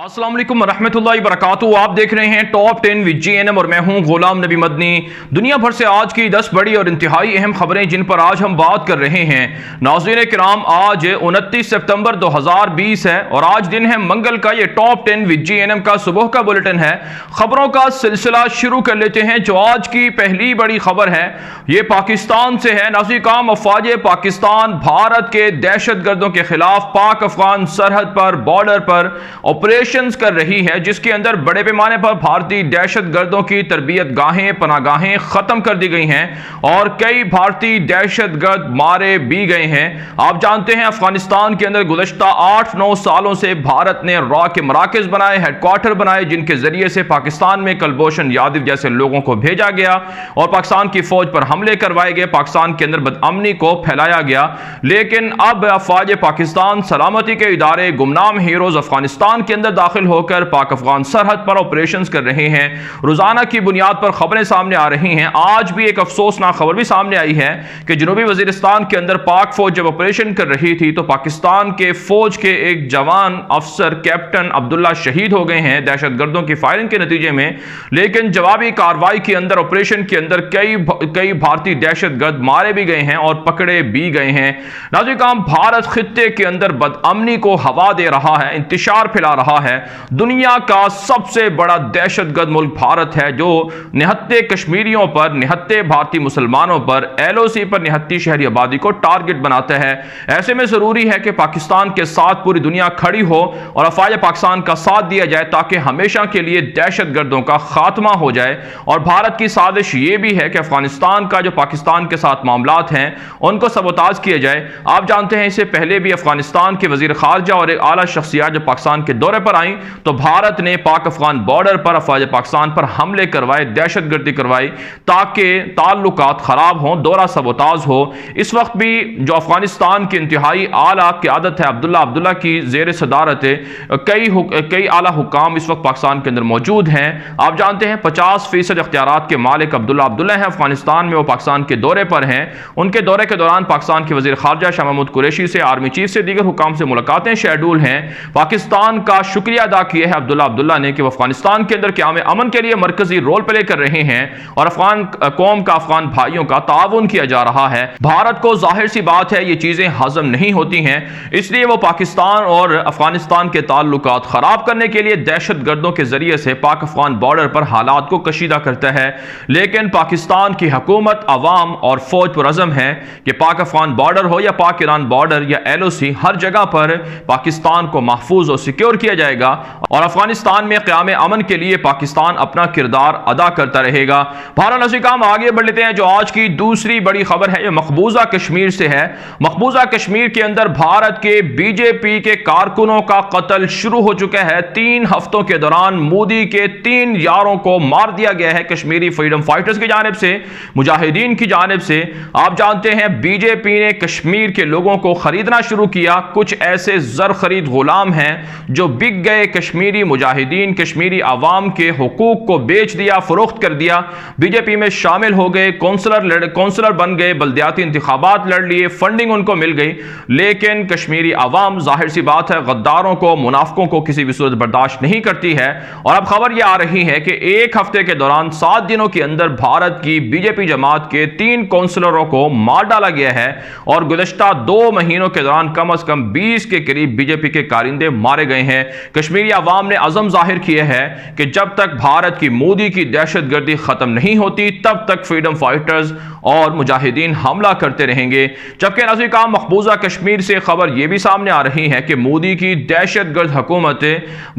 अस्सलाम वालेकुम रहमतुल्लाहि व बरकातुहू। आप देख रहे हैं टॉप 10 विद GNM और मैं हूं गुलाम नबी मदनी। दुनिया भर से आज की 10 बड़ी और इंतहाई अहम खबरें जिन पर आज हम बात कर रहे हैं। नाज़रीन किराम, आज 29 सितंबर 2020 है और आज दिन है मंगल का। ये टॉप 10 विद GNM का सुबह का बुलेटिन है। खबरों का सिलसिला शुरू कर लेते हैं। जो आज की पहली बड़ी खबर है ये पाकिस्तान से है। नाज़रीन किराम, अफवाज पाकिस्तान भारत के दहशत गर्दों के खिलाफ पाक अफगान सरहद पर बॉर्डर पर ऑपरेशन कर रही है, जिसके अंदर बड़े पैमाने पर भारतीय दहशत गर्दों की तरबियत गाहें पनागाहें खत्म कर दी गई हैं और कई भारतीय दहशत गर्द मारे भी गए हैं। आप जानते हैं अफगानिस्तान के अंदर गुज़श्ता 8-9 सालों से भारत ने रॉ के मराकज बनाए, हेडक्वार्टर बनाए, जिनके जरिए से पाकिस्तान में कुलभूषण यादव जैसे लोगों को भेजा गया और पाकिस्तान की फौज पर हमले करवाए गए, पाकिस्तान के अंदर बदअमनी को फैलाया गया। लेकिन अब अफवाज पाकिस्तान सलामती के इदारे गुमनाम हीरोज अफगानिस्तान के अंदर दाखिल होकर पाक अफगान सरहद पर ऑपरेशंस कर रहे हैं। रोजाना की बुनियाद पर खबरें सामने आ रही हैं। आज भी एक अफसोसनाक खबर भी सामने आई है कि जनूबी वजीरिस्तान के अंदर पाक फौज जब ऑपरेशन कर रही थी तो पाकिस्तान के फौज के एक जवान अफसर कैप्टन अब्दुल्ला शहीद हो गए हैं दहशत गर्दों की फायरिंग के नतीजे में। लेकिन जवाबी कार्रवाई के अंदर ऑपरेशन के अंदर कई भारतीय दहशत गर्द मारे भी गए हैं और पकड़े भी गए हैं। नाज़रीन, भारत खित्ते के अंदर बदअमनी को हवा दे रहा है, इंतशार फैला रहा है। दुनिया का सबसे बड़ा दहशतगर्द मुल्क भारत है, जो निहत्ते कश्मीरियों पर, निहत्ते भारतीय मुसलमानों पर, LOC पर निहत्ती शहरी आबादी को टारगेट बनाता है। ऐसे में जरूरी है कि पाकिस्तान के साथ पूरी दुनिया खड़ी हो और अफवाज पाकिस्तान का साथ दिया जाए ताकि हमेशा के लिए दहशतगर्दों का खात्मा हो जाए। और भारत की साजिश यह भी है कि अफगानिस्तान का जो पाकिस्तान के साथ मामलात हैं उनको सबोताज किया जाए। आप जानते हैं इससे पहले भी अफगानिस्तान के वजीर खारजा और एक आला शख्सियत जब पाकिस्तान के दौरे पर आई तो भारत ने पाक अफगान बॉर्डर पर अफवाज पाकिस्तान पर हमले करवाए, दहशतगर्दी करवाई ताकि ताल्लुकात खराब हों, दौरा सबोताज हो। इस वक्त भी जो अफगानिस्तान की इंतहाई आला क़यादत है अब्दुल्ला की जेर सदारत कई आला हुक्काम इस वक्त पाकिस्तान के अंदर मौजूद हैं। आप जानते हैं 50% इख्तियारात के मालिक अब्दुल्ला हैं अफगानिस्तान में। वो पाकिस्तान के दौरे पर हैं। उनके दौरे के दौरान पाकिस्तान के वजीर खारजा शाह महमूद कुरैशी से, आर्मी चीफ से, दीगर हुक्काम से मुलाकातें शेड्यूल हैं। पाकिस्तान का शुक्रिया अदा किया है अब्दुल्ला ने कि वो अफगानिस्तान के अंदर क़याम अमन के लिए मरकजी रोल प्ले कर रहे हैं और अफगान कौम का, अफगान भाइयों का ताउन किया जा रहा है। भारत को जाहिर सी बात है ये चीजें हजम नहीं होती हैं, इसलिए वो पाकिस्तान और अफगानिस्तान के ताल्लुकात खराब करने के लिए दहशत गर्दों के जरिए से पाक अफगान बॉर्डर पर हालात को कशीदा करता है। लेकिन पाकिस्तान की हुकूमत, अवाम और फौज पर अज़म है कि पाक अफगान बॉर्डर हो या पाक ईरान बॉर्डर या LOC, हर जगह पर पाकिस्तान को महफूज और सिक्योर किया जाएगा और अफगानिस्तान में क़याम अमन के लिए पाकिस्तान अपना किरदार अदा करता रहेगा। भारत नज़ीर काम आगे बढ़ लेते हैं। जो आज की दूसरी बड़ी खबर है ये मकबूजा कश्मीर से है। मकबूजा कश्मीर के अंदर भारत के BJP के कारकुनों का कत्ल शुरू हो चुका है। 3 हफ्तों के दौरान मोदी के 3 यारों को मार दिया गया है कश्मीरी फ्रीडम फाइटर्स की जानिब से, मुजाहिदीन की जानिब से। आप जानते हैं BJP ने कश्मीर के लोगों को खरीदना शुरू किया। कुछ ऐसे जर खरीद गुलाम हैं जो बिक गए, कश्मीरी मुजाहिदीन, कश्मीरी आवाम के हुकूक को बेच दिया, फरोख्त कर दिया। BJP में शामिल हो गए, कौंसलर बन गए, बल्दियाती इंतखाबात लड़ लिए, फंडिंग उनको मिल गई। लेकिन कश्मीरी आवाम, जाहिर सी बात है, गद्दारों को, मुनाफिकों को किसी भी सूरत बर्दाश्त नहीं करती है। और अब खबर यह आ रही है कि एक हफ्ते के दौरान 7 दिनों के अंदर भारत की BJP जमात के 3 कौंसलरों को मार डाला गया है और गुज़श्ता 2 महीनों के दौरान कम से कम 20 के करीब BJP के कारिंदे मारे गए हैं। कश्मीरी आवाम ने अज़म जाहिर किया है कि जब तक भारत की मोदी की दहशतगर्दी खत्म नहीं होती तब तक फ्रीडम फाइटर्स और मुजाहिदीन हमला करते रहेंगे। जबकि नाज़रीन काम मकबूजा कश्मीर से खबर यह भी सामने आ रही है कि मोदी की दहशतगर्द हुकूमत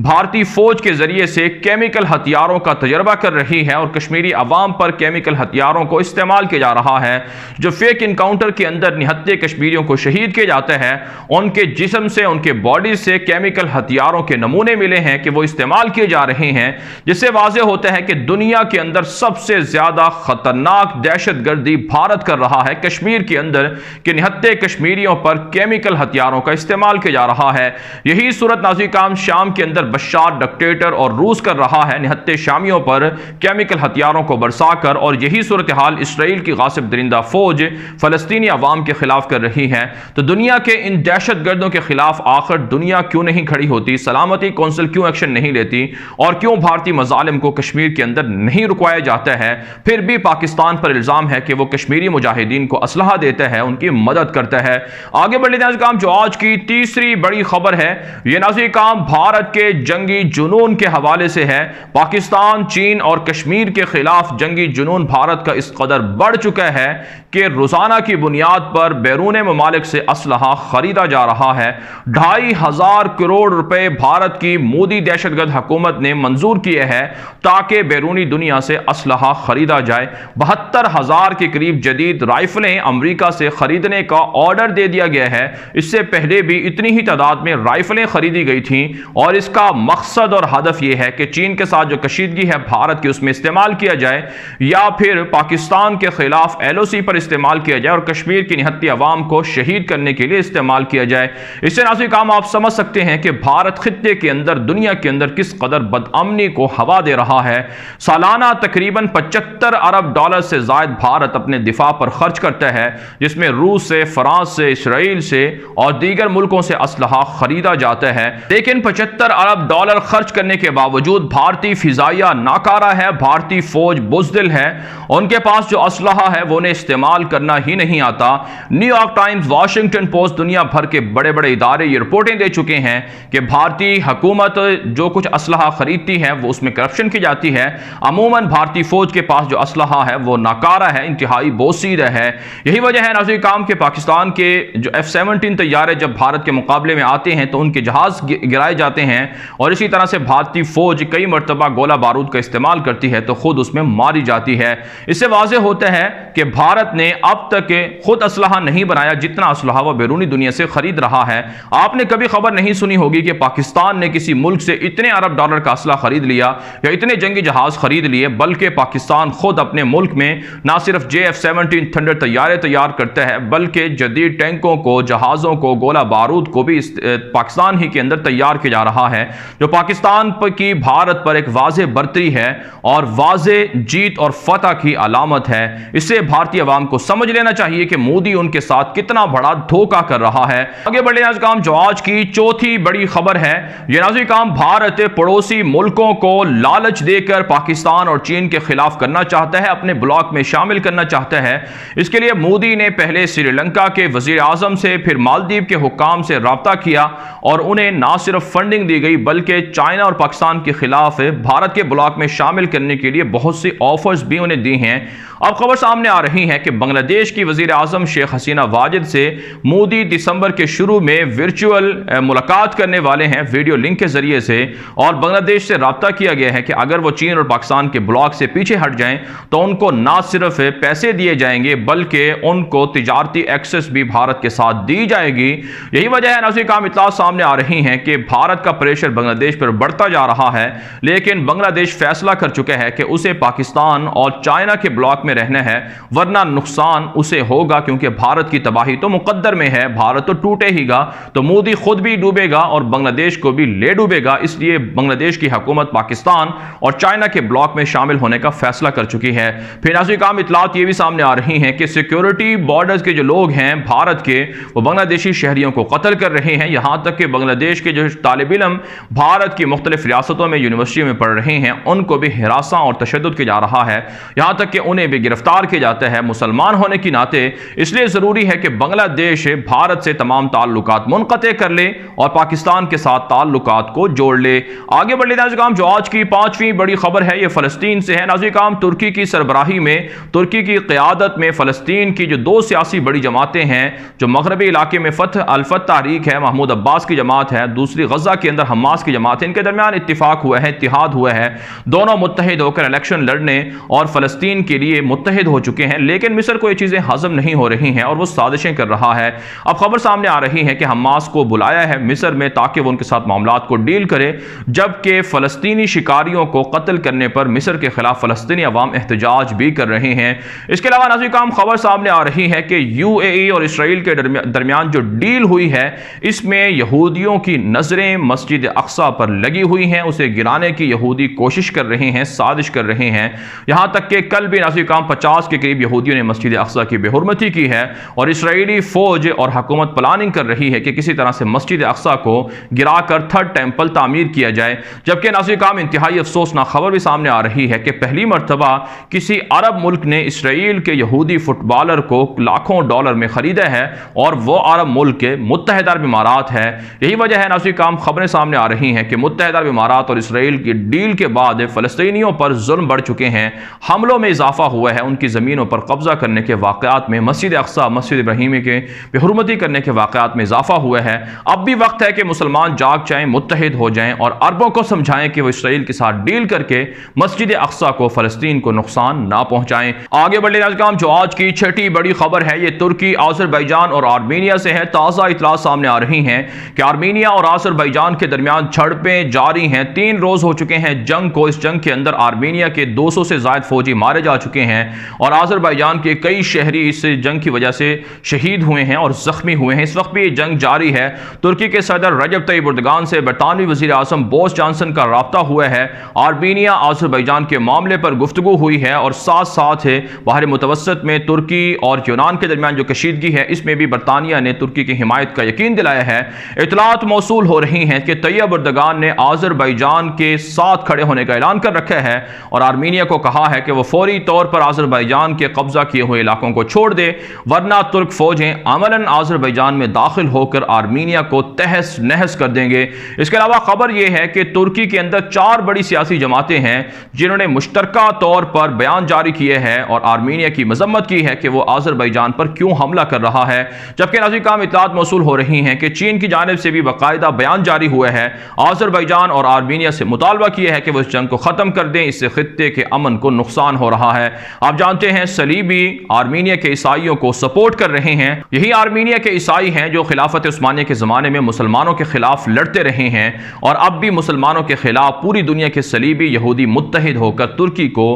भारतीय फौज के जरिए से केमिकल हथियारों का तजर्बा कर रही है और कश्मीरी अवाम पर केमिकल हथियारों को इस्तेमाल किया जा रहा है। जो फेक इनकाउंटर के अंदर निहत्ते कश्मीरियों को शहीद किया जाता है, उनके जिस्म से, उनके बॉडी से केमिकल हथियारों के नमूने मिले हैं कि वो इस्तेमाल किए जा रहे हैं, जिससे वाज़ेह होता है कि दुनिया के अंदर सबसे ज्यादा खतरनाक दहशतगर्दी भारत कर रहा है कश्मीर के अंदर कि निहत्ते कश्मीरियों पर केमिकल हथियारों का इस्तेमाल किया जा रहा है। यही सूरत नाज़रीन काम शाम के अंदर बशार डिक्टेटर और रूस कर रहा है, निहत्ते शामियों पर केमिकल हथियारों को बरसाकर। और यही सूरत हाल इसराइल की गासिब दरिंदा फौज फलस्तीनी अवाम के खिलाफ कर रही है। तो दुनिया के इन दहशत गर्दों के खिलाफ आखिर दुनिया क्यों नहीं खड़ी होती? सलामत सलामती कौंसिल क्यों एक्शन नहीं लेती और क्यों भारतीय मजालिम को कश्मीर के अंदर नहीं रुकवाया जाता है। फिर भी पाकिस्तान पर इल्जाम है कि वो कश्मीरी मुजाहिदीन को असलहा देता है, उनकी मदद करता है। आगे बढ़ लेते हैं नाज़रीन, जो आज की तीसरी बड़ी खबर है ये नाज़रीन भारत के जंगी जुनून के हवाले से है। पाकिस्तान, चीन और कश्मीर के खिलाफ जंगी जुनून भारत का इस कदर बढ़ चुका है कि रोजाना की बुनियाद पर बैरून ममालिक से असलहा खरीदा जा रहा है। 2,500 करोड़ रुपए भारत की मोदी दहशतगर्द हुकूमत ने मंजूर किए हैं ताकि बैरूनी दुनिया से असलहा खरीदा जाए। 72,000 के करीब जदीद राइफलें अमेरिका से खरीदने का ऑर्डर दे दिया गया है। इससे पहले भी इतनी ही तादाद में राइफलें खरीदी गई थी और इसका मकसद और हदफ यह है कि चीन के साथ जो कशीदगी है भारत की उसमें इस्तेमाल किया जाए या फिर पाकिस्तान के खिलाफ LOC पर इस्तेमाल किया जाए और कश्मीर की निहत्ती अवाम को शहीद करने के लिए इस्तेमाल किया जाए। इससे नाज़रीन काम आप समझ सकते हैं कि भारत खित्ते के अंदर, दुनिया के अंदर किस कदर बदअमनी को हवा दे रहा है। सालाना तकरीबन 75 अरब डॉलर से जायद भारत अपने दिफा पर खर्च करता है, जिसमें रूस से, फ्रांस से, इसराइल से और दीगर मुल्कों से असलहा खरीदा जाता है। लेकिन 75 अरब डॉलर खर्च करने के बावजूद भारतीय फिजाइया नाकारा है, भारतीय फौज बुज़दिल है, उनके पास जो असलहा है वो उन्हें इस्तेमाल करना ही नहीं आता। न्यूयॉर्क टाइम्स, वाशिंगटन पोस्ट, दुनिया भर के बड़े बड़े इदारे ये रिपोर्टें दे चुके हैं कि भारतीय हुकूमत जो कुछ असलहा खरीदती है वो उसमें करप्शन की जाती है। अमूमन भारतीय फौज के पास जो असलहा है वो नाकारा है, इंतहाई बोसीदा है। यही वजह है नाज़रीन काम के पाकिस्तान के जो F-17 तैयारे जब भारत के मुकाबले में आते हैं तो उनके जहाज गिराए जाते हैं और इसी तरह से भारतीय फौज कई मरतबा गोला बारूद का इस्तेमाल करती है तो खुद उसमें मारी जाती है। इससे वाज़ेह होता है कि भारत ने अब तक खुद असलहा नहीं बनाया, जितना असलहा वह बैरूनी दुनिया से खरीद रहा है। आपने कभी खबर नहीं सुनी होगी कि पाकिस्तान ने किसी मुल्क से इतने अरब डॉलर का असलहा खरीद लिया या इतने जंगी जहाज खरीद लिए, बल्कि पाकिस्तान खुद अपने मुल्क में ना सिर्फ F-17 थंडर तैयारे तैयार करता है बल्कि जदीद टैंकों को, जहाज़ों को, गोला बारूद को भी पाकिस्तान ही के अंदर तैयार किया जा रहा है, जो पाकिस्तान की भारत पर एक वाज़ेह बर्तरी है और वाज़ेह जीत और फतह की अलामत है। इससे भारतीय अवाम को समझ लेना चाहिए कि मोदी उनके साथ कितना बड़ा धोखा कर रहा है। आगे बढ़े नाज़रीन, जो आज की चौथी बड़ी खबर है ये नाज़रीन भारत पड़ोसी मुल्कों को लालच देकर पाकिस्तान और चीन के खिलाफ करना चाहता है, अपने ब्लॉक में शामिल करना चाहता है। इसके लिए मोदी ने पहले श्रीलंका के वजीर आजम से, फिर मालदीव के हुक्काम से रब्ता किया और उन्हें ना सिर्फ फंडिंग दी गई बल्कि चाइना और पाकिस्तान के खिलाफ भारत के ब्लॉक में शामिल करने के लिए बहुत सी ऑफर्स भी उन्हें दी हैं। अब खबर सामने आ रही है कि बांग्लादेश की वजीर आजम शेख हसीना वाजिद से मोदी दिसंबर के शुरू में वर्चुअल मुलाकात करने वाले हैं वीडियो लिंक के जरिए से, और बांग्लादेश से रब्ता किया गया है कि अगर वो चीन और पाकिस्तान के ब्लॉक से पीछे हट जाएं तो उनको ना सिर्फ पैसे दिए जाएंगे बल्कि उनको तिजारती एक्सेस भी भारत के साथ दी जाएगी। यही वजह है नाज़रीन काम इत्तला सामने आ रही है कि भारत का प्रेशर बांग्लादेश पर बढ़ता जा रहा है, लेकिन बांग्लादेश फैसला कर चुका है कि उसे पाकिस्तान और चाइना के ब्लॉक में रहना है, वरना नुकसान उसे होगा, क्योंकि भारत की तबाही तो मुकद्दर में है, भारत तो टूटे हीगा तो मोदी खुद भी डूबेगा और बांग्लादेश को भी ले डूबेगा। इसलिए बांग्लादेश की हुकूमत पाकिस्तान और चाइना के ब्लॉक में शामिल होने का फैसला कर चुकी है। फिर नाज़रीन काम इत्तलात ये भी सामने आ रही हैं कि सिक्योरिटी बॉर्डर्स के जो लोग हैं भारत के, वो बांग्लादेशी शहरियों को कत्ल कर रहे हैं। यहां तक कि बांग्लादेश के जो तालिब इल्म भारत की मुख्तलिफ रियासतों में, यूनिवर्सिटी में पढ़ रहे हैं, उनको भी हिरासा और तशद्दुद किया जा रहा है, यहां तक कि उन्हें भी गिरफ्तार किया जाता है मुसलमान होने की नाते। इसलिए जरूरी है कि बांग्लादेश भारत से तमाम ताल्लुकात मुनक़ते कर ले और पाकिस्तान के साथ ताल्लुकात को जोड़ ले। आगे बढ़ ले नाज़रीन, जो आज की पांचवी बड़ी खबर है ये फलस्तीन से है। नाज़रीन तुर्की की सरबराही में, तुर्की की क़यादत में फलस्तीन की जो दो सियासी बड़ी जमातें हैं, जो मगरबी इलाके में अल-फतह तहरीक है, महमूद अब्बास की जमात है, दूसरी गजा के अंदर हमास की जमात है, इनके दरमियान इत्तिफाक हुआ है, इत्तिहाद हुआ है। दोनों मुत्तहिद होकर इलेक्शन लड़ने और फलस्तीन के लिए मुत्तहिद हो चुके हैं, लेकिन मिस्र को ये चीज़ें हजम नहीं हो रही हैं और वो साजिशें कर रहा है। अब खबर सामने आ रही है कि हमास को बुलाया है मिस्र में ताकि वो उनके साथ मामलात को डील करे, जबकि फ़लस्तीनी शिकारियों को कत्ल करने पर मिस्र के खिलाफ फ़लस्तीनी अवाम एहतजाज भी कर रहे हैं। इसके अलावा नाज़रीन खबर सामने आ रही है कि UAE और इसराइल के दरमियान जो डील हुई है इसमें यहूदियों की नज़रें मस्जिद अक्सा पर लगी हुई हैं, उसे गिराने की यहूदी कोशिश कर रहे हैं, साजिश कर रहे हैं। यहाँ तक कि कल भी नाज़रीन 50 के करीब यहूदियों ने मस्जिद अक्सा की बेहुरमती की है और इसराइली फ़ौज और हुकूमत प्लानिंग कर रही है कि किसी तरह से मस्जिद अक्सा को गिरा बनाकर थर्ड टेंपल तामीर किया जाए। जबकि नाज़रीन काम इंतहाई अफसोसनाक खबर भी सामने आ रही है कि पहली मरतबा किसी अरब मुल्क ने इसराइल के यहूदी फुटबॉलर को लाखों डॉलर में खरीदा है और वो अरब मुल्क के मुत्तहिदा अरब इमारात है। यही वजह है नाज़रीन काम खबरें सामने आ रही हैं कि मुत्तहिदा अरब इमारात और इसराइल की डील के बाद फ़लस्तीनियों पर जुल्म बढ़ चुके हैं, हमलों में इजाफा हुआ है, उनकी ज़मीनों पर कब्जा करने के वाक़यात में, मस्जिद अक़सा मस्जिद इब्राहिमी के बेहुरमती करने के वाक़यात में इजाफा हुआ है। अब भी वक्त है कि मुसलमान जाग जाएं, मुत्तहिद हो जाएं और अरबों को समझाएं कि वो इसराइल के साथ डील करके मस्जिद अक़सा को, फ़लस्तीन को नुकसान ना पहुंचाएं। आगे बढ़े नाज़रीन, जो आज की छठी बड़ी खबर है ये तुर्की, आज़रबाईजान और आर्मीनिया से है। ताज़ा इतला सामने आ रही हैं कि आर्मीनिया और आज़रबाईजान के दरमियान झड़पें जारी हैं। 3 रोज हो चुके हैं जंग को। इस जंग के अंदर आर्मीनिया के 200 से ज़ायद फौजी मारे जा चुके हैं और आज़रबाईजान के कई शहरी इस जंग की वजह से शहीद हुए हैं और जख्मी हुए हैं। इस वक्त भी ये जंग जारी है। तुर्की के सदर रजब तय्यिब एर्दोगान से बरतानवी वज़ीर आज़म बोरिस जॉनसन का राब्ता हुआ है। आर्मीनिया आज़रबाईजान के मामले पर गुफ्तगू हुई है और साथ साथ बाहर मुतवस्सत में तुर्की और यूनान के दरमियान जो कशीदगी है इसमें भी बरतानिया ने तुर्की की हिमायत का यकीन दिलाया है। इतलात मौसूल हो रही हैं कि तय्यिब एर्दोगान ने आज़रबाईजान के साथ खड़े होने का ऐलान कर रखा है और आर्मीनिया को कहा है कि वह फौरी तौर पर आज़रबाईजान के कब्जा किए हुए इलाकों को छोड़ दे, वरना तुर्क फौजें अमलन आज़रबाईजान में दाखिल होकर आर्मीनिया को तहस नहस कर देंगे। इसके अलावा खबर यह है कि तुर्की के अंदर 4 बड़ी सियासी जमातें हैं जिन्होंने मुश्तरका तौर पर बयान जारी किए हैं और आर्मीनिया की मजम्मत की है कि वो आज़रबाईजान पर क्यों हमला कर रहा है। जबकि नाज़रीन काम इत्तलात मौसूल हो रही हैं कि चीन की जानिब से भी बाकायदा बयान जारी हुआ है। आज़रबाईजान और आर्मीनिया से मुतालबा किया है कि वो इस जंग को ख़त्म कर दें, इससे खित्ते के अमन को नुकसान हो रहा है। आप जानते हैं सलीबी आर्मीनिया के ईसाइयों को सपोर्ट कर रहे हैं। यही आर्मीनिया के ईसाई हैं जो खिलाफत उस्मानिया के ज़माने में मुसलमानों के खिलाफ लड़ते रहे हैं और अब भी मुसलमानों के खिलाफ पूरी दुनिया के सलीबी यहूदी मुत्तहिद होकर तुर्की को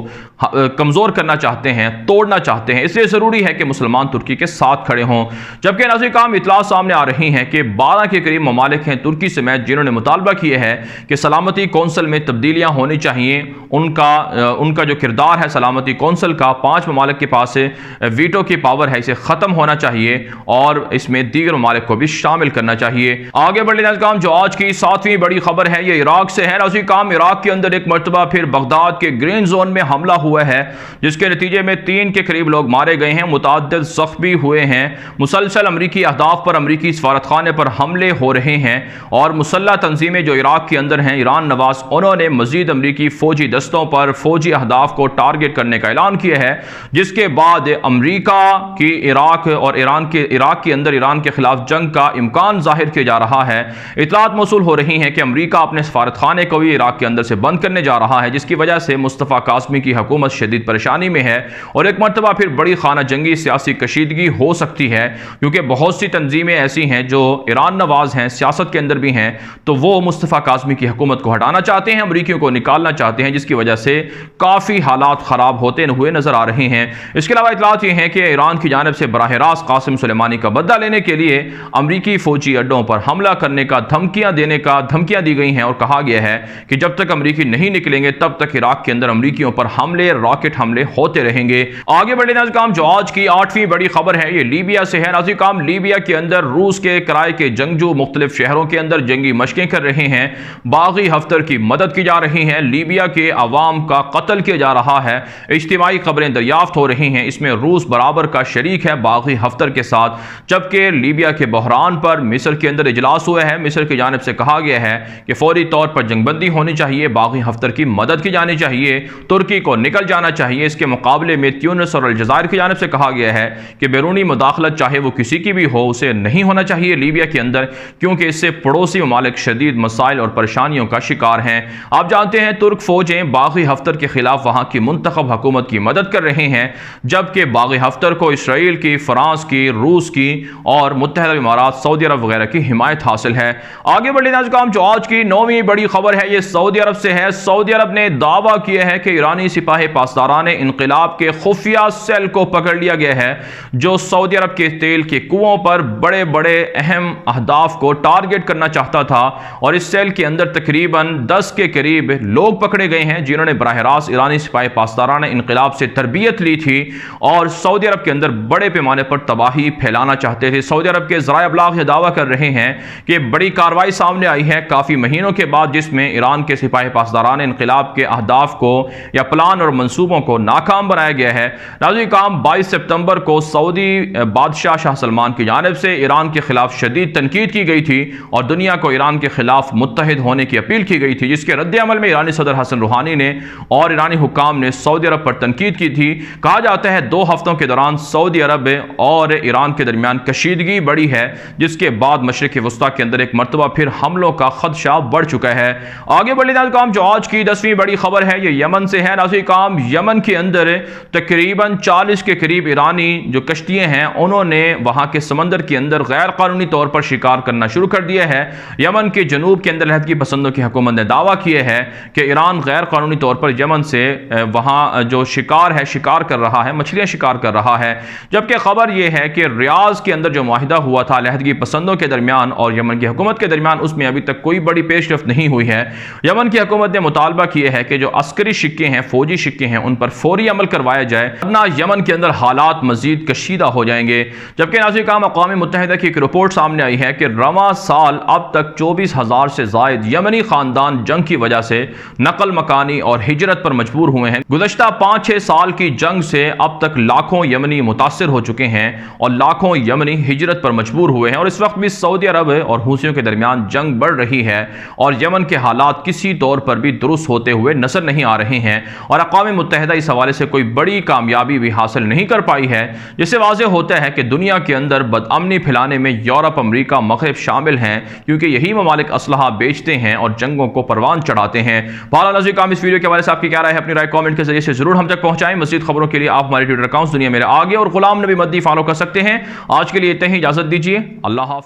कमज़ोर करना चाहते हैं, तोड़ना चाहते हैं। इसलिए ज़रूरी है कि मुसलमान तुर्की के साथ खड़े हों। जबकि नाज़रीन काम इतला सामने आ रही हैं कि 12 के करीब ममालिक हैं तुर्की समेत जिन्होंने मुतालबा किया है कि सलामती कौंसिल में तब्दीलियाँ होनी चाहिए। उनका जो किरदार है सलामती कौंसिल का, 5 ममालिक के पास वीटो की पावर है, इसे ख़त्म होना चाहिए और इसमें दीगर ममालिक को भी शामिल करना चाहिए। आगे बढ़े नाज़रीन काम, जो आज की 7वीं बड़ी खबर है ये इराक से है। नाज़रीन काम, इराक के अंदर एक मरतबा फिर बगदाद के ग्रीन जोन में हमला हुआ है जिसके नतीजे में 3 के करीब लोग मारे गए हैं, मुतअद्दिद ज़ख्मी हुए हैं। मुसलसल अमरीकी अहदाफ पर, अमरीकी सफारतखाने पर हमले हो रहे हैं और मुसल्लह तंजीमें जो इराक के अंदर हैं, ईरान नवाज, उन्होंने मजीद अमरीकी फौजी दस्तों पर फौजी अहदाफ को टारगेट करने का ऐलान किया है, जिसके बाद अमरीका की इराक और इराक के अंदर ईरान के खिलाफ जंग का इम्कान जाहिर किया जा रहा है। इतलात मौसूल हो रही हैं कि अमरीका अपने सफारतखाने को भी इराक के अंदर से बंद करने जा रहा है, जिसकी वजह से मुस्तफ़ा काज़मी की हुकूमत शदीद परेशानी में है और एक मरतबा फिर बड़ी खाना जंगी सियासी कशीदगी हो सकती है, क्योंकि बहुत सी तंजीमें ऐसी हैं जो ईरान नवाज हैं, सियासत के अंदर भी हैं, तो वो मुस्तफ़ा काज़मी की हुकूमत को हटाना चाहते हैं, अमरीकियों को निकालना चाहते हैं, जिसकी वजह से काफ़ी हालात ख़राब होते हुए नजर आ रहे हैं। इसके अलावा इतलात ये हैं कि ईरान की जानिब से बराह रास्त कासिम सुलेमानी का बदला लेने के लिए अमरीकी फौजी अड्डों पर हमला करने का धमकियां दी गई हैं और कहा गया है कि जब तक अमरीकी नहीं निकलेंगे तब तक इराक के अंदर अमरीकियों पर हमले, रॉकेट हमले होते रहेंगे। आगे बढ़े नाज़रीन काम, जो आज की 8वीं बड़ी खबर है ये लीबिया से है। नाज़रीन काम, लीबिया के अंदर रूस के किराए के जंगजू मुख्तलिफ शहरों के अंदर जंगी मशकें कर रहे हैं। बागी हफ्तर की मदद की जा रही है, लीबिया के अवाम का कत्ल किया जा रहा है, इज्तिमाई खबरें दरियाफ्त हो रही हैं। इसमें रूस बराबर का शरीक है बागी हफ्तर के साथ। जबकि लीबिया के बहरान पर मिस्र के अंदर इजलास हुआ है, मिस्र की जानिब से कहा गया है कि फौरी तौर पर जंगबंदी होनी चाहिए, बागी हफ्तर की मदद की जानी चाहिए, तुर्की को निकल जाना चाहिए। इसके मुकाबले में ट्यूनिस और अलजायर की जानिब से कहा गया है कि बैरूनी मुदाखलत चाहे वो किसी की भी हो उसे नहीं होना चाहिए लीबिया के अंदर, क्योंकि इससे पड़ोसी ममालिक शदीद मसाइल और परेशानियों का शिकार हैं। आप जानते हैं तुर्क फौजें बागी हफ्तर के खिलाफ वहां की मुंतखब हुकूमत की मदद कर रहे हैं, जबकि बागी हफ्तर को इसराइल की, फ्रांस की, रूस की और मुत्तहिदा इमारात, सऊदी अरब वगैरह की हिमायत हासिल है। आगे बढ़े नाज़रीन जो आज की 9वीं बड़ी खबर है ये सऊदी अरब से है। सऊदी अरब ने दावा किया है कि ईरानी सिपाही सिपाही पासदारान इनकलाब के खुफिया सेल को पकड़ लिया गया है, जो सऊदी अरब के तेल के कुओं पर बड़े बड़े अहम अहदाफ को टारगेट करना चाहता था। और इस सेल के अंदर तकरीबन 10 के करीब लोग पकड़े गए हैं, जिन्होंने बराह रास्त ईरानी सिपाही पासदारान इनकलाब से तरबियत ली थी और सऊदी अरब के अंदर बड़े पैमाने पर तबाही फैलाना चाहते थे। सऊदी अरब के ज़राए अबलाग यह दावा कर रहे हैं कि बड़ी कार्रवाई सामने आई है काफ़ी महीनों के बाद, जिसमें ईरान के सिपाही पासदारान इनकलाब के अहदाफ को या प्लान और मंसूबों को नाकाम बनाया गया है। नाज़रीन काम 22 सितंबर को सऊदी बादशाह शाह सलमान की जानिब से ईरान के खिलाफ शदीद तनकीद की गई थी और दुनिया को ईरान के खिलाफ मुत्तहिद होने की अपील की गई थी, जिसके रद्द अमल में ईरानी सदर हसन रूहानी ने और ईरानी हुक्काम ने सऊदी अरब पर तनकीद की थी। कहा जाता है 2 हफ्तों के दौरान सऊदी अरब और ईरान के दरमियान कशीदगी बढ़ी है, जिसके बाद मशरिक़ वस्ता के अंदर एक मरतबा फिर हमलों का खदशा बढ़ चुका है। आगे बढ़े नाज़रीन जो आज की 10वीं बड़ी खबर है ये यमन से है। नाज़रीन यमन के अंदर तकरीबन 40 के करीब ईरानी जो कश्तियाँ हैं उन्होंने वहाँ के समंदर के अंदर गैर कानूनी तौर पर शिकार करना शुरू कर दिया है। यमन के जनूब के अंदर लहदगी पसंदों की हुकूमत ने दावा किया है कि ईरान गैर कानूनी तौर पर यमन से वहाँ जो शिकार कर रहा है, मछलियाँ शिकार कर रहा है। जबकि खबर यह है कि रियाज के अंदर जो माहिदा हुआ था लहदगी पसंदों के दरमियान और यमन की हुकूमत के दरमियान, उसमें अभी तक कोई बड़ी पेशरफ्त नहीं हुई है। यमन की हुकूमत ने मुतालबा किया है कि जो अस्करी शिक्के हैं, फौजी शिक्के हैं, उन पर फौरी अमल करवाया जाए, वरना यमन के अंदर हालात मजीद कशीदा हो जाएंगे। जबकि नाज़रीन अक़वाम मुत्तहिदा की एक रिपोर्ट सामने आई है कि रवां साल अब तक 24,000 से जायद यमनी खानदान जंग की वजह से नकल मकानी और हिजरत पर मजबूर हुए हैं। गुज़श्ता 5-6 साल की जंग से अब तक लाखों यमनी मुतासिर हो चुके हैं और लाखों यमनी हिजरत पर मजबूर हुए हैं। और इस वक्त भी सऊदी अरब और हूसियों के दरमियान जंग बढ़ रही है और यमन के हालात किसी तौर पर भी दुरुस्त होते हुए नजर नहीं आ रहे हैं और अक़वाम मुत्तहिदा इस हवाले से कोई बड़ी कामयाबी भी हासिल नहीं कर पाई है, जिससे वाज़ेह होता है कि दुनिया के अंदर बदअमनी फैलाने में यूरोप, अमरीका, मग़रिब शामिल हैं, क्योंकि यही ममालिक असलहा बेचते हैं और जंगों को परवान चढ़ाते हैं। बहरहाल नाज़रीन इस वीडियो के बारे में आपकी क्या राय है, अपनी राय कमेंट के जरिए से जरूर हम तक पहुंचाएं। मज़ीद खबरों के लिए आप हमारे ट्विटर अकाउंट दुनिया मेरे आगे और गुलाम नबी मद्दी फॉलो कर सकते हैं। आज के लिए इतना ही, इजाजत दीजिए। अल्लाह हाफ़िज़।